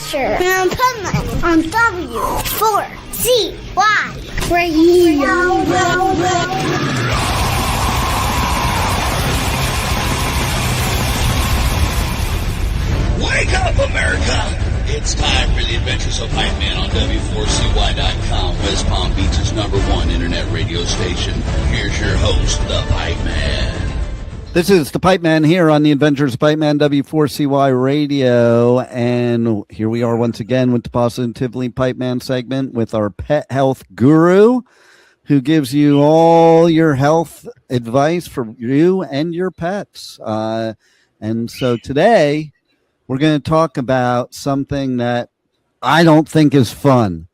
Adventure of Pipeman on W4CY Radio. Wake up, America! It's time for the Adventures of Pipeman on W4CY.com, West Palm Beach's #1 internet radio station. Here's your host, the Pipeman. This is the Pipeman here on the Adventures of Pipeman, W4CY Radio, and here we are once again with the Positively Pipeman segment with our pet health guru, who gives you all your health advice for you and your pets. And so today, we're going to talk about something that I don't think is fun,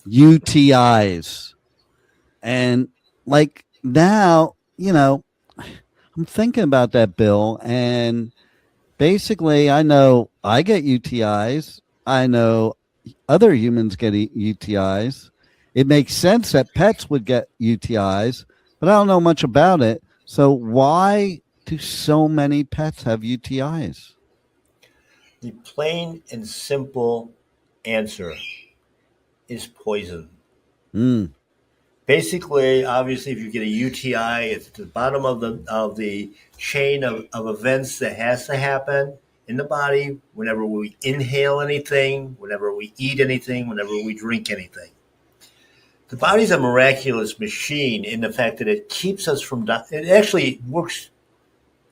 UTIs. And like now, I'm thinking about that, Bill, and basically I know I get UTIs. I know other humans get UTIs. It makes sense that pets would get UTIs, but I don't know much about it. So why do so many pets have UTIs? The plain and simple answer is poison. Basically, obviously, if you get a UTI, it's at the bottom of the chain of events that has to happen in the body whenever we inhale anything, whenever we eat anything, whenever we drink anything. The body's a miraculous machine in the fact that it keeps us from it actually works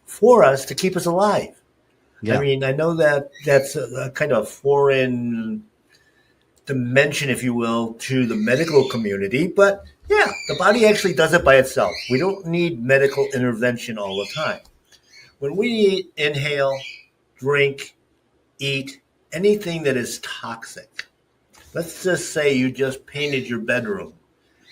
for us to keep us alive. Yeah. I mean, I know that that's a kind of foreign dimension, if you will, to the medical community, but yeah, the body actually does it by itself. We don't need medical intervention all the time. When we inhale, drink, eat anything that is toxic, let's just say you just painted your bedroom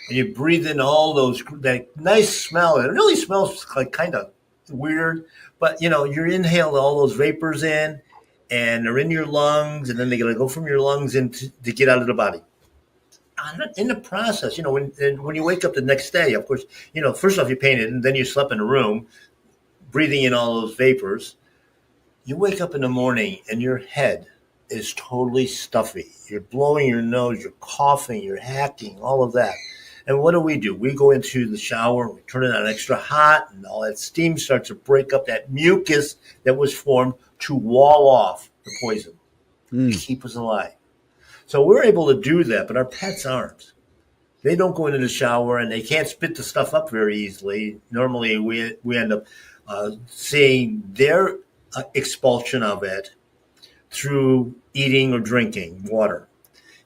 and you breathe in all that nice smell. It really smells like kind of weird, but you inhale all those vapors in and they're in your lungs, and then they're going to go from your lungs to get out of the body. In the process, when you wake up the next day, of course, first off you painted and then you slept in a room breathing in all those vapors. You wake up in the morning and your head is totally stuffy. You're blowing your nose, you're coughing, you're hacking, all of that. And what do? We go into the shower, we turn it on extra hot, and all that steam starts to break up that mucus that was formed to wall off the poison, to keep us alive. So we're able to do that, but our pets aren't. They don't go into the shower, and they can't spit the stuff up very easily. Normally, we end up seeing their expulsion of it through eating or drinking water.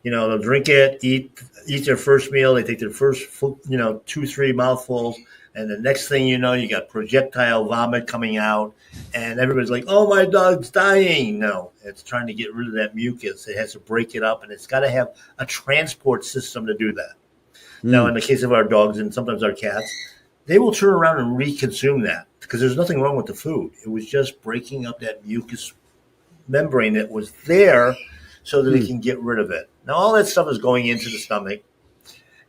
They'll drink it, eat their first meal. They take their first, 2-3 mouthfuls. And the next thing you know, you got projectile vomit coming out. And everybody's like, oh, my dog's dying. No, it's trying to get rid of that mucus. It has to break it up. And it's got to have a transport system to do that. Now, in the case of our dogs and sometimes our cats, they will turn around and reconsume that because there's nothing wrong with the food. It was just breaking up that mucus membrane that was there so that they can get rid of it. Now, all that stuff is going into the stomach,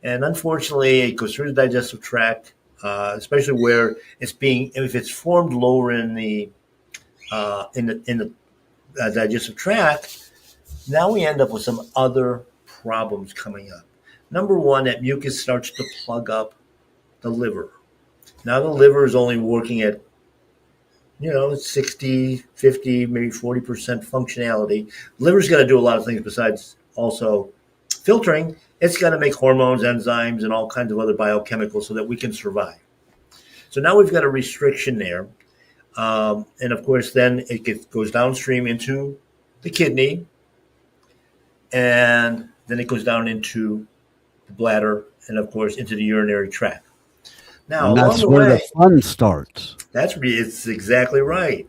and unfortunately, it goes through the digestive tract, especially where if it's formed lower in the digestive tract. Now we end up with some other problems coming up. Number one, that mucus starts to plug up the liver. Now the liver is only working at 60, 50, maybe 40% functionality. Liver's got to do a lot of things besides also filtering. It's got to make hormones, enzymes, and all kinds of other biochemicals so that we can survive. So now we've got a restriction there. And of course, then it goes downstream into the kidney. And then it goes down into the bladder and, of course, into the urinary tract. Now, and that's where the fun starts. It's exactly right.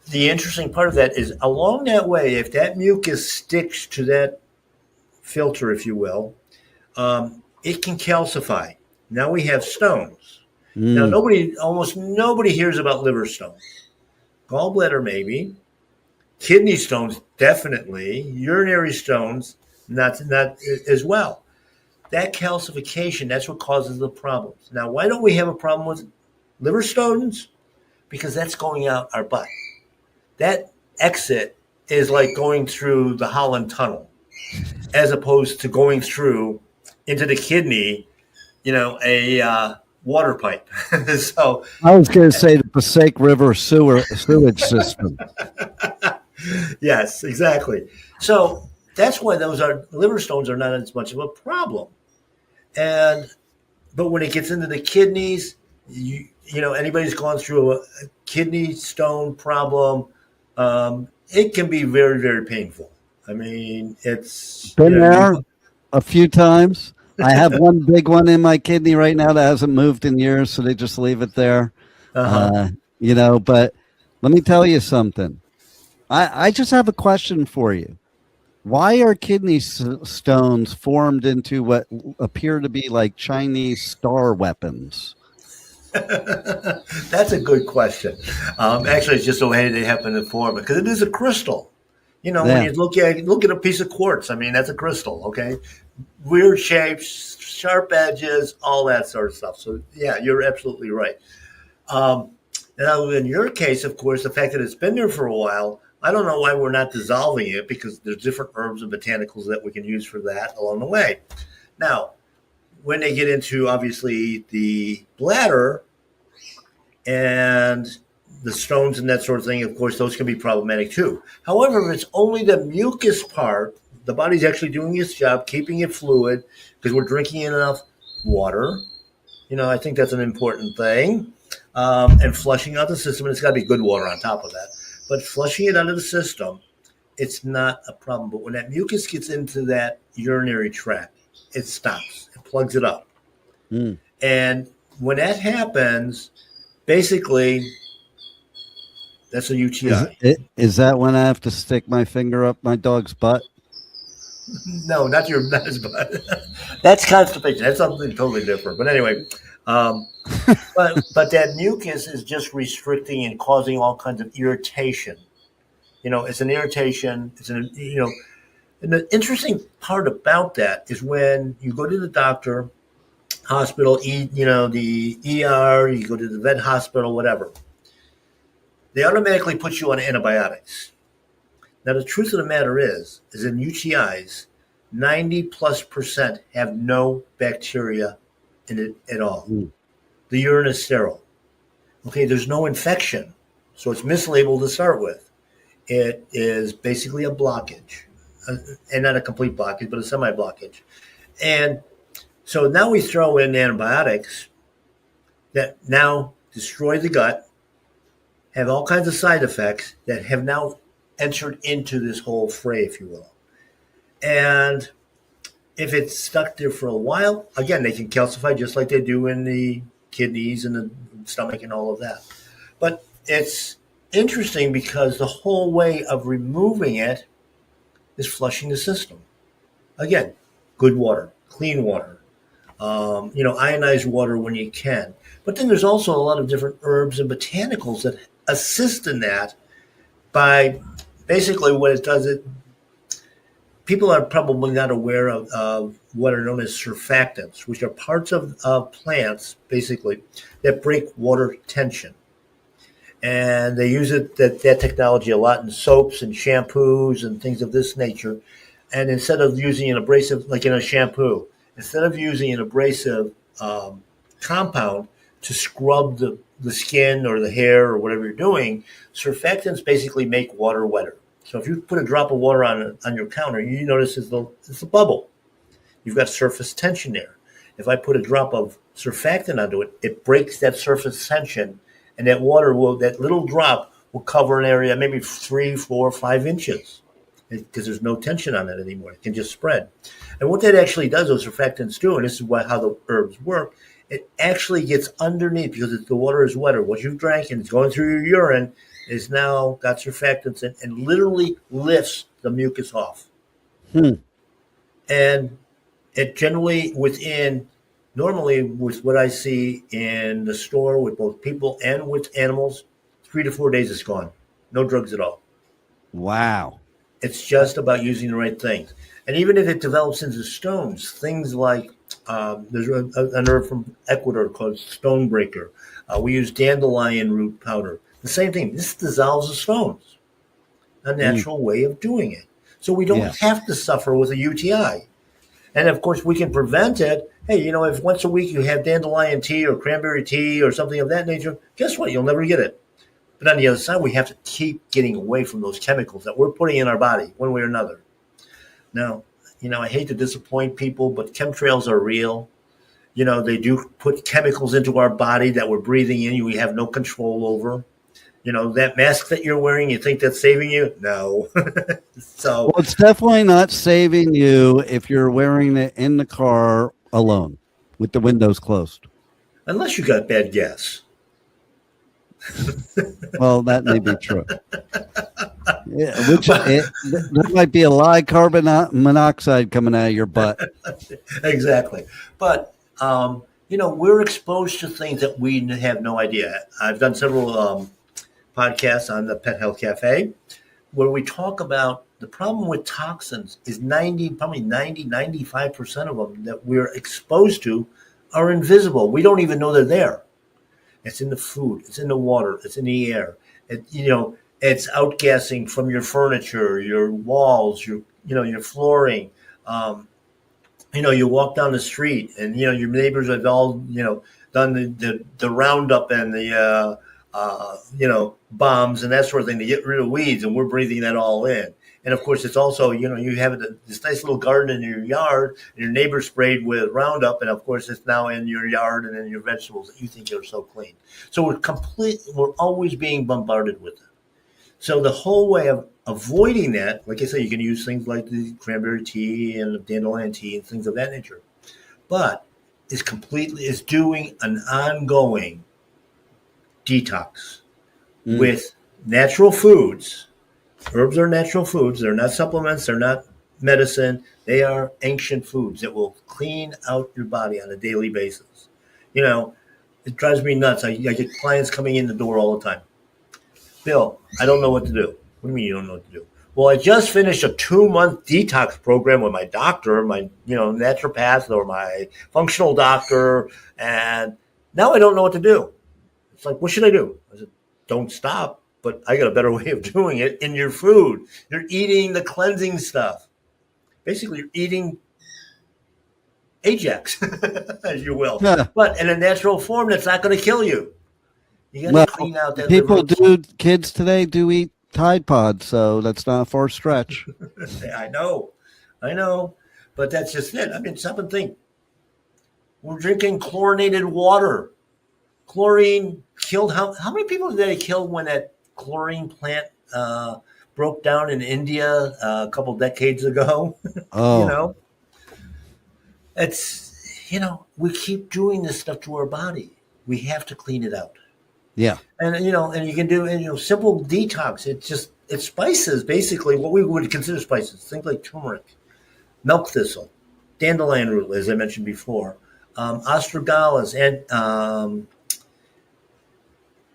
The interesting part of that is along that way, if that mucus sticks to that filter, if you will, it can calcify. Now we have stones. Now almost nobody hears about liver stones. Gallbladder maybe, kidney stones definitely, urinary stones not as well. That calcification, that's what causes the problems. Now, why don't we have a problem with liver stones? Because that's going out our butt. That exit is like going through the Holland Tunnel, as opposed to going through into the kidney, a water pipe. So, I was going to say the Passaic River sewage system. yes, exactly. So that's why those liver stones are not as much of a problem. But when it gets into the kidneys, anybody's gone through a kidney stone problem, it can be very, very painful. I mean, it's Been there a few times. I have one big one in my kidney right now that hasn't moved in years, so they just leave it there. But let me tell you something. I just have a question for you. Why are kidney stones formed into what appear to be like Chinese star weapons? That's a good question. Actually, it's just the way they happen to form it, because it is a crystal. When you look at a piece of quartz, I mean, that's a crystal, okay? Weird shapes, sharp edges, all that sort of stuff. So, yeah, you're absolutely right. Now, in your case, of course, the fact that it's been there for a while, I don't know why we're not dissolving it, because there's different herbs and botanicals that we can use for that along the way. Now, when they get into, obviously, the bladder and the stones and that sort of thing, of course, those can be problematic too. However, if it's only the mucus part, the body's actually doing its job, keeping it fluid, because we're drinking enough water. I think that's an important thing. And flushing out the system, and it's got to be good water on top of that. But flushing it out of the system, it's not a problem. But when that mucus gets into that urinary tract, it stops. It plugs it up. And when that happens, basically, that's a UTI. Is that when I have to stick my finger up my dog's butt? No, not his butt. That's constipation. That's something totally different. But anyway, but that mucus is just restricting and causing all kinds of irritation. It's an irritation. And the interesting part about that is when you go to the doctor, hospital, the ER, you go to the vet hospital, whatever, they automatically put you on antibiotics. Now, the truth of the matter is in UTIs, 90+% have no bacteria in it at all. The urine is sterile. Okay, there's no infection, so it's mislabeled to start with. It is basically a blockage, and not a complete blockage, but a semi-blockage. And so now we throw in antibiotics that now destroy the gut, have all kinds of side effects that have now entered into this whole fray, if you will. And if it's stuck there for a while, again, they can calcify just like they do in the kidneys and the stomach and all of that. But it's interesting because the whole way of removing it is flushing the system. Again, good water, clean water, ionized water when you can. But then there's also a lot of different herbs and botanicals that assist in that by basically what it does. People are probably not aware of what are known as surfactants, which are parts of plants, basically, that break water tension. And they use that technology a lot in soaps and shampoos and things of this nature. And instead of using an abrasive, like in a shampoo, instead of using an abrasive compound to scrub the skin or the hair or whatever you're doing, surfactants basically make water wetter. So if you put a drop of water on your counter, you notice it's a bubble. You've got surface tension there. If I put a drop of surfactant onto it, it breaks that surface tension, and that little drop will cover an area maybe 3, 4, 5 inches, because there's no tension on it anymore. It can just spread. And what that actually does, those surfactants do, and this is how the herbs work, it actually gets underneath, because the water is wetter. What you've drank and it's going through your urine is now got surfactants and literally lifts the mucus off. And it generally normally with what I see in the store with both people and with animals, 3 to 4 days it's gone. No drugs at all. Wow. It's just about using the right things. And even if it develops into stones, things like there's an herb from Ecuador called stonebreaker. We use dandelion root powder. The same thing. This dissolves the stones. a natural way of doing it. So we don't have to suffer with a UTI. And of course, we can prevent it. Hey, if once a week you have dandelion tea or cranberry tea or something of that nature, guess what? You'll never get it. But on the other side, we have to keep getting away from those chemicals that we're putting in our body one way or another. Now, I hate to disappoint people, but chemtrails are real. They do put chemicals into our body that we're breathing in. We have no control over. That mask that you're wearing, you think that's saving you? No. Well, it's definitely not saving you if you're wearing it in the car alone with the windows closed. Unless you got bad gas. Well, that may be true. There might be a lot of carbon monoxide coming out of your butt. Exactly. But, we're exposed to things that we have no idea. I've done several podcasts on the Pet Health Cafe where we talk about the problem with toxins is 95% of them that we're exposed to are invisible. We don't even know they're there. It's in the food. It's in the water. It's in the air. It's outgassing from your furniture, your walls, your flooring. You walk down the street and, your neighbors have all, done the Roundup and the, bombs and that sort of thing to get rid of weeds, and we're breathing that all in. And of course, it's also, you have this nice little garden in your yard, and your neighbor sprayed with Roundup, and of course, it's now in your yard and in your vegetables that you think are so clean. So we're always being bombarded with it. So the whole way of avoiding that, like I said, you can use things like the cranberry tea and the dandelion tea and things of that nature, but is doing an ongoing detox with natural foods. Herbs are natural foods. They're not supplements. They're not medicine. They are ancient foods that will clean out your body on a daily basis. It drives me nuts. I get clients coming in the door all the time. Bill, I don't know what to do. What do you mean you don't know what to do? Well, I just finished a 2-month detox program with my doctor, my naturopath or my functional doctor, and now I don't know what to do. It's like, what should I do? I said, don't stop. But I got a better way of doing it in your food. You're eating the cleansing stuff. Basically, you're eating Ajax, as you will. Yeah. But in a natural form that's not going to kill you. You got to clean out that kids today do eat Tide Pods, so that's not a far stretch. I know. But that's just it. I mean, stop and think. We're drinking chlorinated water. Chlorine killed how many people did they kill when that chlorine plant broke down in India a couple decades ago? Oh. It's we keep doing this stuff to our body. We have to clean it out. Yeah. And and you can do simple detox. It's spices, basically what we would consider spices. Things like turmeric, milk thistle, dandelion root, as I mentioned before, astragalus, and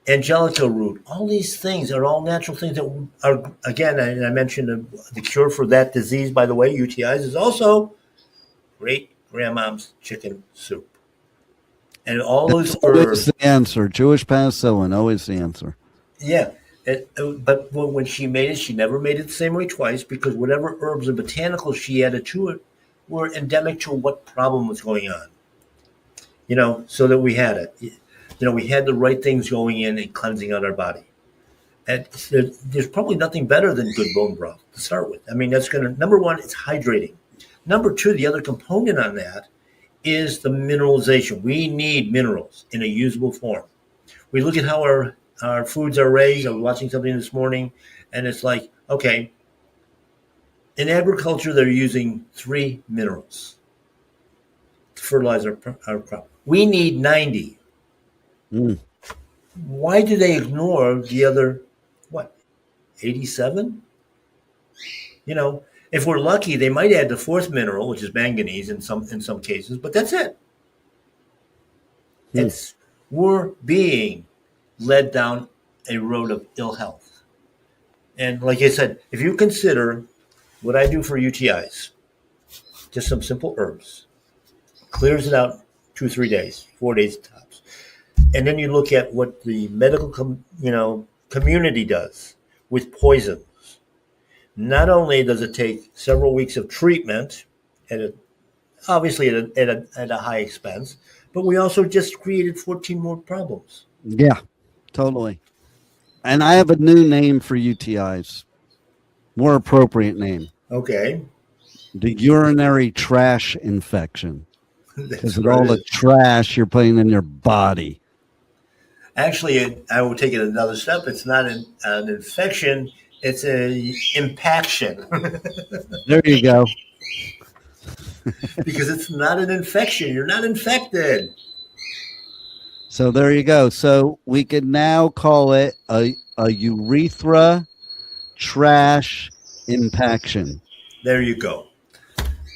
angelica root. All these things are all natural things that are, again, and I mentioned the cure for that disease, by the way, UTIs, is also great grandmom's chicken soup. And all those herbs. The answer. Jewish penicillin, always the answer. Yeah. But when she made it, she never made it the same way twice, because whatever herbs and botanicals she added to it were endemic to what problem was going on. So that we had it. We had the right things going in and cleansing out our body. And there's probably nothing better than good bone broth to start with. I mean, that's number one, it's hydrating. Number two, the other component on that is the mineralization. We need minerals in a usable form. We look at how our foods are raised. I was watching something this morning, and it's like, okay, in agriculture, they're using 3 minerals to fertilize our crop. We need 90. Why do they ignore the other, 87? If we're lucky, they might add the 4th mineral, which is manganese in some cases, but that's it. We're being led down a road of ill health. And like I said, if you consider what I do for UTIs, just some simple herbs, clears it out 2-3 days, 4 days tops. And then you look at what the medical community does with poisons, not only does it take several weeks of treatment, obviously at a high expense, but we also just created 14 more problems. Yeah, totally. And I have a new name for UTIs, more appropriate name. Okay. The urinary trash infection. Because of all it the is. trash you're putting in your body. Actually, I will take it another step. It's not an infection. It's an impaction. There you go. Because it's not an infection. You're not infected. So there you go. So we can now call it a urethra trash impaction. There you go.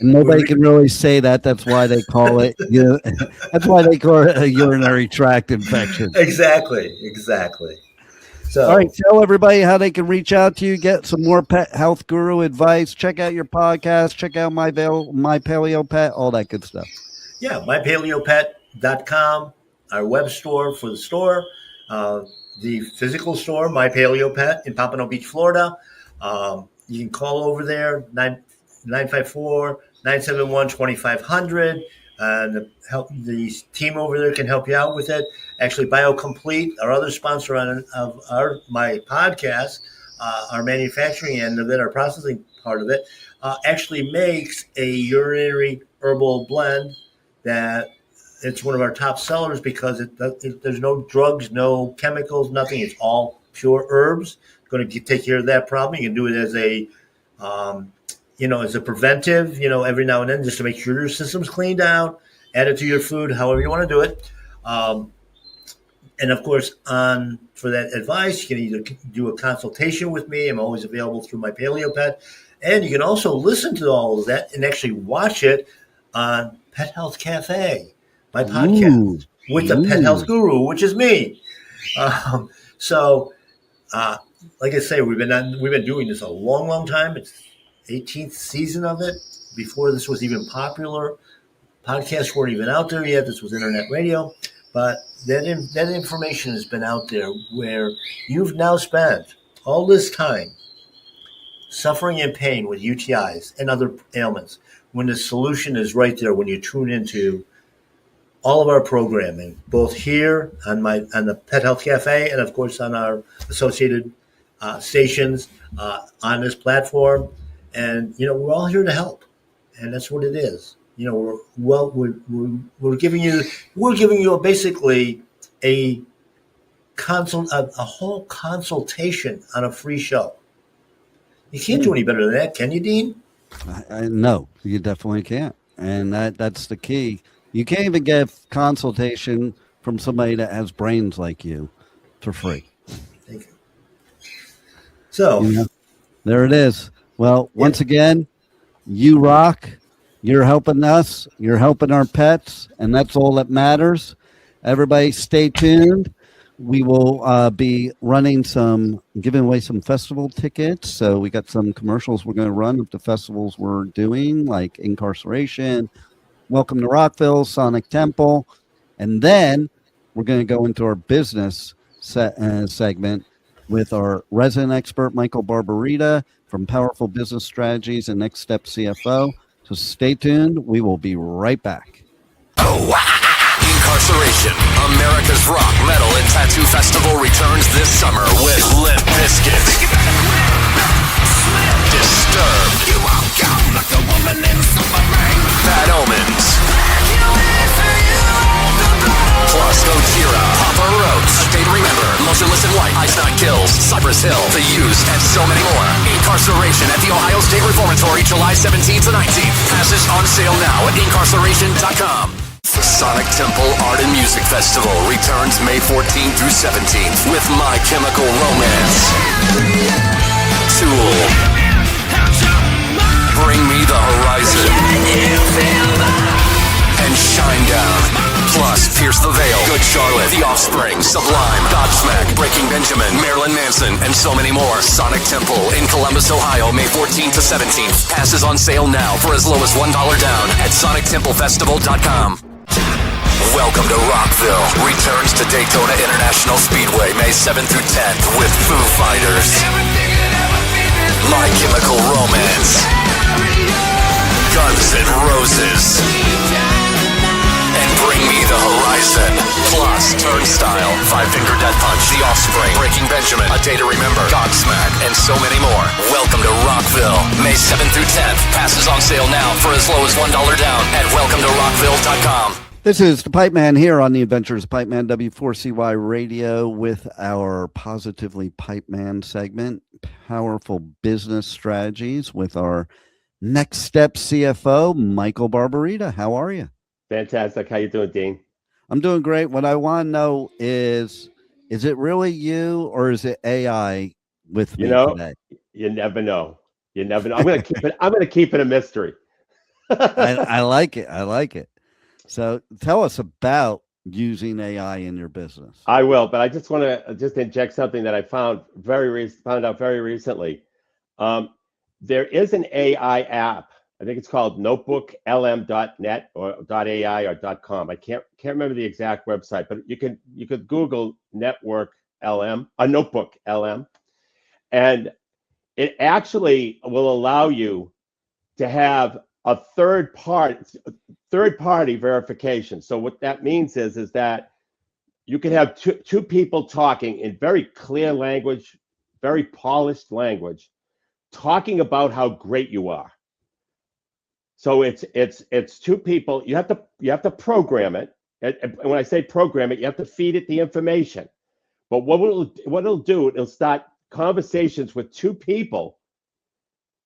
And nobody can really say that. That's why they call it. That's why they call it a urinary tract infection. Exactly. So, all right, tell everybody how they can reach out to you, get some more pet health guru advice. Check out your podcast. Check out My Paleo Pet, all that good stuff. Yeah, mypaleopet.com, our web store for the store, the physical store, My Paleo Pet in Pompano Beach, Florida. You can call over there, 954-971-2500. And the team over there can help you out with it. Actually, BioComplete, our other sponsor of my podcast, our manufacturing end of it, our processing part of it, actually makes a urinary herbal blend that it's one of our top sellers because there's no drugs, no chemicals, nothing. It's all pure herbs. Going to take care of that problem. You can do it as a as a preventive, every now and then, just to make sure your system's cleaned out, add it to your food, however you want to do it. And of course, for that advice, you can either do a consultation with me. I'm always available through My Paleo Pet. And you can also listen to all of that and actually watch it on Pet Health Cafe, my podcast with the Pet Health Guru, which is me. Like I say, we've been doing this a long, long time. It's 18th season of it. Before this was even popular, podcasts weren't even out there yet. This was internet radio, but that information has been out there where you've now spent all this time suffering in pain with UTIs and other ailments, when the solution is right there when you tune into all of our programming, both here on the Pet Health Cafe and of course on our associated stations on this platform. And we're all here to help, and that's what it is. We're giving you basically a whole consultation on a free show. You can't do any better than that, can you, Dean? No, you definitely can't, and that's the key. You can't even get consultation from somebody that has brains like you for free. Thank you. So there it is. Well, once again, you rock. You're helping us. You're helping our pets, and that's all that matters. Everybody stay tuned. We will be giving away some festival tickets. So we got some commercials we're going to run of the festivals we're doing, like Incarceration, Welcome to Rockville, Sonic Temple. And then we're going to go into our business segment with our resident expert, Michael Barbarita, from Powerful Business Strategies and Next Step CFO. So stay tuned. We will be right back. Incarceration, America's rock, metal, and tattoo festival returns this summer with Limp Bizkit, Disturbed, Bad Omens, plus Gojira, Papa Roach, A Day to Remember, Motionless in White, Ice Nine Kills, Cypress Hill, The Used, and so many more. Incarceration at the Ohio State Reformatory, July 17th to 19th. Passes on sale now at incarceration.com. Sonic Temple Art and Music Festival returns May 14th through 17th with My Chemical Romance, Tool, Bring Me the Horizon, and Shinedown. Plus, Pierce the Veil, Good Charlotte, The Offspring, Sublime, Godsmack, Breaking Benjamin, Marilyn Manson, and so many more. Sonic Temple in Columbus, Ohio, May 14th to 17th. Passes on sale now for as low as $1 down at sonictemplefestival.com. Welcome to Rockville. Returns to Daytona International Speedway May 7th through 10th with Foo Fighters, My Chemical Romance, Guns N' Roses, and Bring Me the Horizon. Plus, Turnstile, Five Finger Death Punch, The Offspring, Breaking Benjamin, A Day to Remember, Godsmack, and so many more. Welcome to Rockville, May 7th through 10th. Passes on sale now for as low as $1 down at welcometorockville.com. This is the Pipeman here on the Adventures of Pipeman W4CY Radio with our Positively Pipeman segment, powerful business strategies with our Next Step CFO, Michael Barbarita. How are you? Fantastic. How you doing, Dean? I'm doing great. What I want to know is it really you or is it AI with me today? You never know. You never know. I'm going to keep it a mystery. I like it. I like it. So tell us about using AI in your business. I will, but I just want to inject something that I found out very recently. There is an AI app. I think it's called notebooklm.net or .ai or .com. I can't remember the exact website, but you could Google Notebook LM, and it actually will allow you to have a third party verification. So what that means is that you can have two people talking in very clear language, very polished language, talking about how great you are. So it's two people. You have to program it. And when I say program it, you have to feed it the information. But what it'll do, it'll start conversations with two people,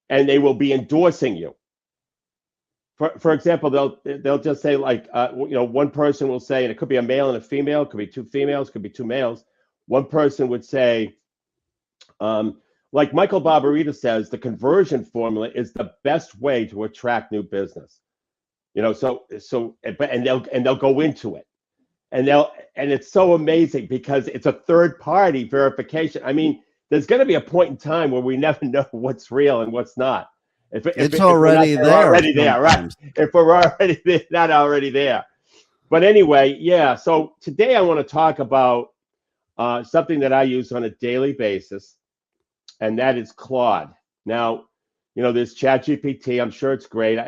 and they will be endorsing you. For example, they'll just say like, one person will say, and it could be a male and a female, it could be two females, it could be two males. One person would say, like Michael Barbarita says, the conversion formula is the best way to attract new business. They'll go into it, and it's so amazing because it's a third party verification. I mean, there's going to be a point in time where we never know what's real and what's not. If already there, right? If we're not already there. But anyway, yeah. So today I want to talk about something that I use on a daily basis, and that is Claude. Now, there's ChatGPT. I'm sure it's great.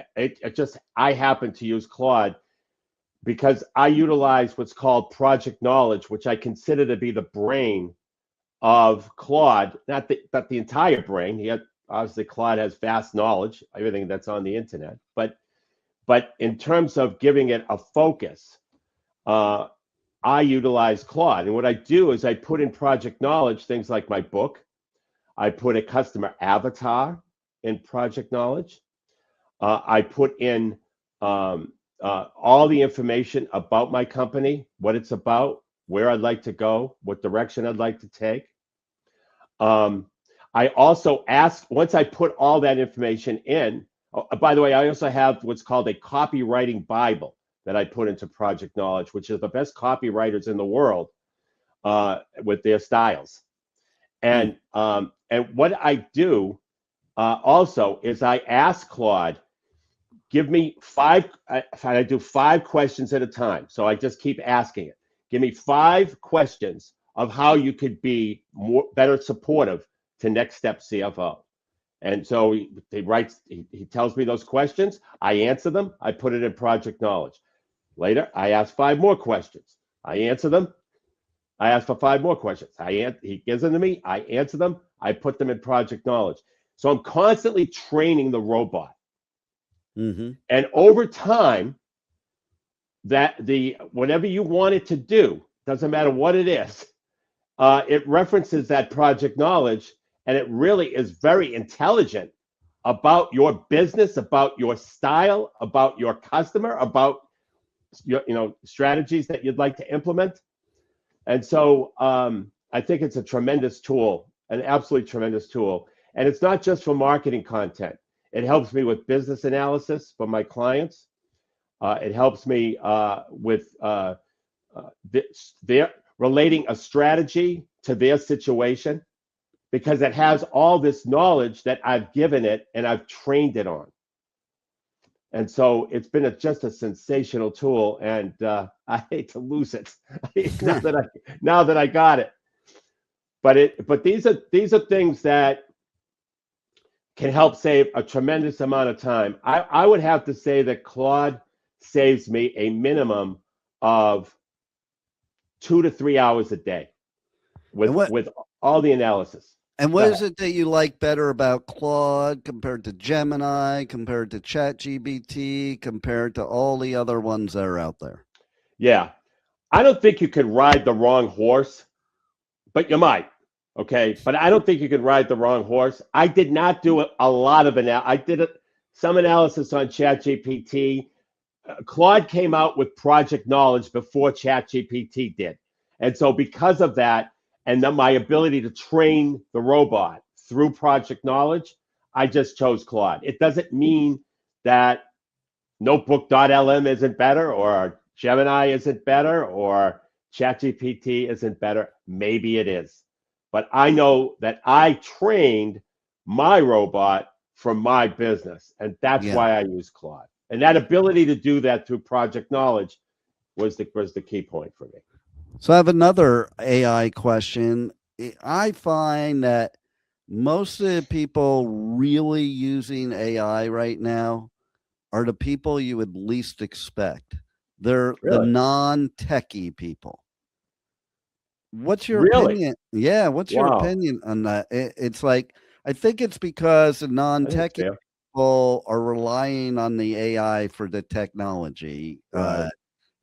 I happen to use Claude because I utilize what's called Project Knowledge, which I consider to be the brain of Claude, not the entire brain. Obviously, Claude has vast knowledge, everything that's on the internet. But in terms of giving it a focus, I utilize Claude. And what I do is I put in Project Knowledge things like my book. I put a customer avatar in Project Knowledge. I put in all the information about my company, what it's about, where I'd like to go, what direction I'd like to take. I also ask, once I put all that information in, by the way, I also have what's called a copywriting Bible that I put into Project Knowledge, which is the best copywriters in the world with their styles. And what I do also is I ask Claude, give me I do 5 questions at a time. So I just keep asking it. Give me 5 questions of how you could be better supportive to Next Step CFO. And so he tells me those questions. I answer them. I put it in Project Knowledge. Later, I ask 5 more questions. I answer them. I ask for 5 more questions. He gives them to me. I answer them. I put them in Project Knowledge. So I'm constantly training the robot. Mm-hmm. And over time, whatever you want it to do, doesn't matter what it is, it references that Project Knowledge, and it really is very intelligent about your business, about your style, about your customer, about your strategies that you'd like to implement. And so I think it's a tremendous tool, an absolutely tremendous tool. And it's not just for marketing content. It helps me with business analysis for my clients. It helps me with their relating a strategy to their situation, because it has all this knowledge that I've given it and I've trained it on. And so it's been just a sensational tool, and I hate to lose it now that I got it. But these are things that can help save a tremendous amount of time. I would have to say that Claude saves me a minimum of 2 to 3 hours a day with all the analysis. And what is it that you like better about Claude compared to Gemini, compared to ChatGPT, compared to all the other ones that are out there? Yeah. I don't think you could ride the wrong horse, but you might. Okay. But I don't think you could ride the wrong horse. I did not do a lot of analysis. I did some analysis on ChatGPT. Claude came out with Project Knowledge before ChatGPT did. And so because of that, and then my ability to train the robot through Project Knowledge, I just chose Claude. It doesn't mean that Notebook.lm isn't better, or Gemini isn't better, or ChatGPT isn't better. Maybe it is. But I know that I trained my robot from my business, and that's why I use Claude. And that ability to do that through Project Knowledge was the key point for me. So I have another AI question. I find that most of the people really using AI right now are the people you would least expect. They're the non-techie people. What's your opinion? Yeah, what's your opinion on that? It's like, I think it's because the non-techie people are relying on the AI for the technology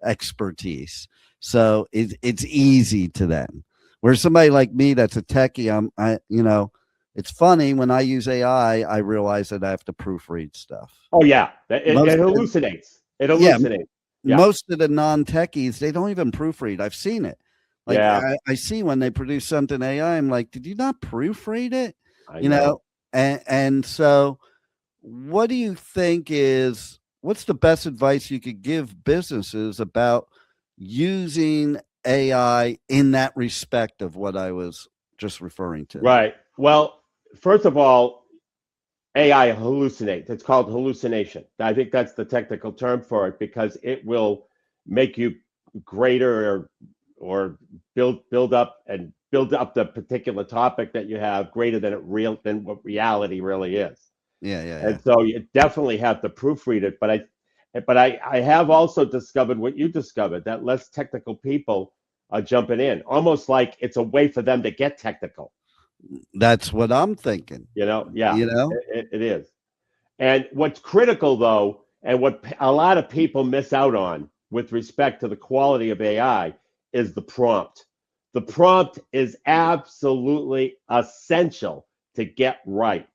expertise. So it's easy to them. Where somebody like me that's a techie, it's funny when I use AI, I realize that I have to proofread stuff. Oh yeah, it hallucinates. It hallucinates. Yeah. Most of the non-techies, they don't even proofread. I've seen it. Like I see when they produce something AI, I'm like, did you not proofread it? I know. And so what do you think what's the best advice you could give businesses about using AI in that respect of what I was just referring to? Right. Well, first of all, AI hallucinates. It's called hallucination. I think that's the technical term for it, because it will make you greater or build up the particular topic that you have greater than what reality really is. Yeah. And so you definitely have to proofread it. But I have also discovered what you discovered, that less technical people are jumping in, almost like it's a way for them to get technical. That's what I'm thinking. Yeah, it is. And what's critical, though, and what a lot of people miss out on with respect to the quality of AI is the prompt. The prompt is absolutely essential to get right.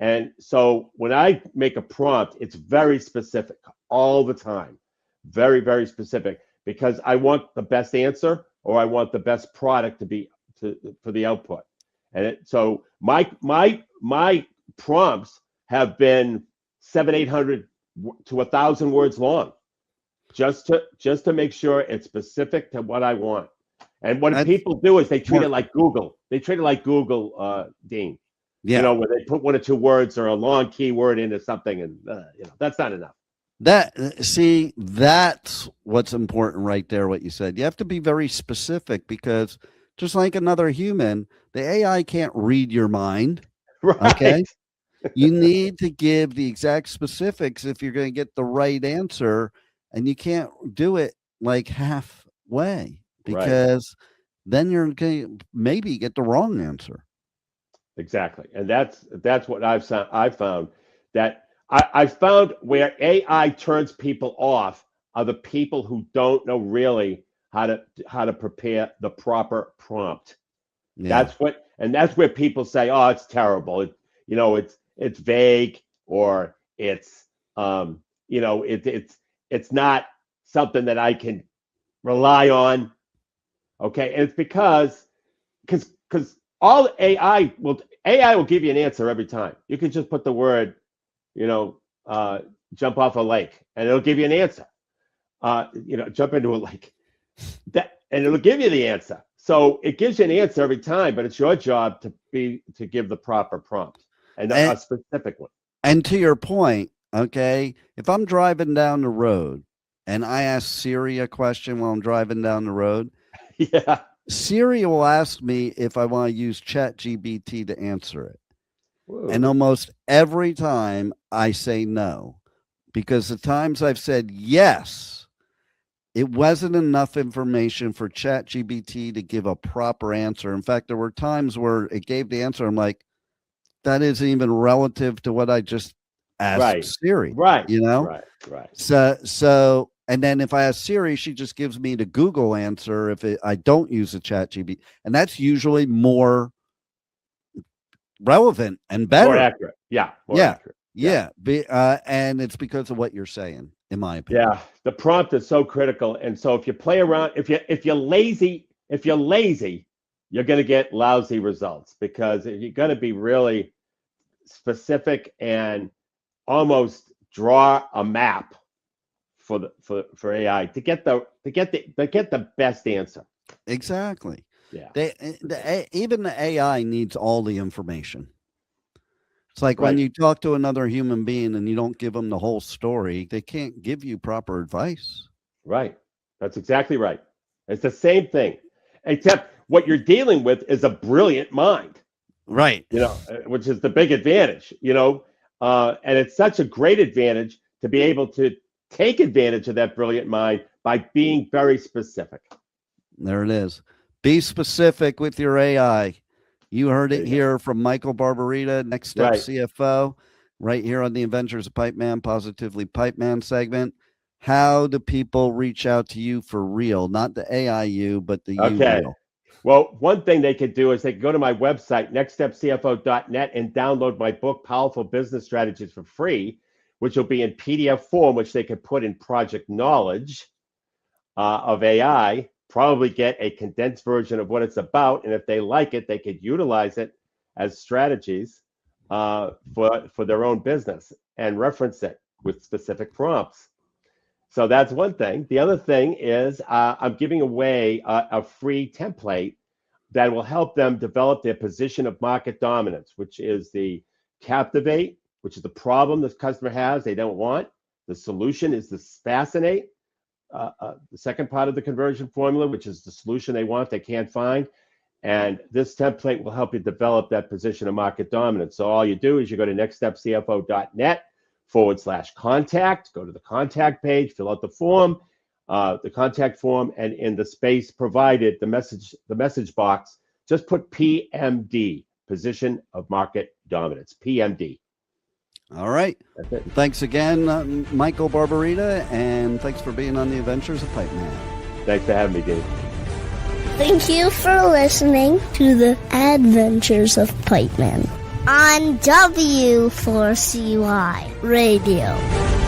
And so when I make a prompt, it's very specific all the time. Very, very specific, because I want the best answer, or I want the best product for the output. And so my prompts have been 700-800 to 1,000 words long, just to make sure it's specific to what I want. And what people do is they treat it like Google. They treat it like Google, Dean. Yeah. Where they put 1 or 2 words or a long keyword into something, and that's not enough. That's what's important right there, what you said. You have to be very specific, because just like another human, the AI can't read your mind. Right. Okay. You need to give the exact specifics if you're going to get the right answer, and you can't do it like halfway, because then you're going to maybe get the wrong answer. Exactly. And that's what I've found that I found where AI turns people off are the people who don't know really how to prepare the proper prompt. Yeah. That's where people say, "Oh, it's terrible. It's vague, or it's it's not something that I can rely on." Okay, and it's because all AI will give you an answer every time. You can just put the word, jump off a lake, and it'll give you an answer. Jump into a lake, and it'll give you the answer. So it gives you an answer every time, but it's your job to give the proper prompt and a specific one. And to your point, okay, if I'm driving down the road and I ask Siri a question while I'm driving down the road, yeah, Siri will ask me if I want to use ChatGPT to answer it. And almost every time I say no, because the times I've said yes, it wasn't enough information for ChatGPT to give a proper answer. In fact, there were times where it gave the answer. I'm like, that isn't even relative to what I just asked Siri. Right. You know? Right. So, and then if I ask Siri, she just gives me the Google answer if I don't use a ChatGPT. And that's usually more relevant and better. More accurate. Yeah. More accurate. Yeah. And it's because of what you're saying, in my opinion. Yeah. The prompt is so critical. And so if you play around, if you're lazy, you're going to get lousy results, because you're going to be really specific and almost draw a map for AI to get the best answer. Exactly. Yeah. Even the AI needs all the information. It's like when Right. you talk to another human being and you don't give them the whole story, they can't give you proper advice. Right. That's exactly right. It's the same thing, except what you're dealing with is a brilliant mind, Right. Which is the big advantage, and it's such a great advantage to be able to take advantage of that brilliant mind by being very specific. There it is. Be specific with your AI. You heard it here from Michael Barbarita, Next Step CFO, right here on the Adventures of Pipeman, Positively Pipeman segment. How do people reach out to you for real? Not the AI you, but the you real. Well, one thing they could do is they could go to my website, nextstepcfo.net, and download my book, Powerful Business Strategies, for free, which will be in PDF form, which they could put in Project Knowledge of AI, probably get a condensed version of what it's about. And if they like it, they could utilize it as strategies for their own business and reference it with specific prompts. So that's one thing. The other thing is I'm giving away a free template that will help them develop their position of market dominance, which is the captivate, which is the problem this customer has they don't want. The solution is the fascinate, the second part of the conversion formula, which is the solution they want they can't find. And this template will help you develop that position of market dominance. So all you do is you go to nextstepcfo.net/contact, go to the contact page, fill out the form, the contact form, and in the space provided, the message box, just put PMD, position of market dominance, PMD. All right. That's it. Thanks again, Michael Barbarita, and thanks for being on the Adventures of Pipeman. Thanks for having me, Dave. Thank you for listening to the Adventures of Pipeman on W4CY Radio.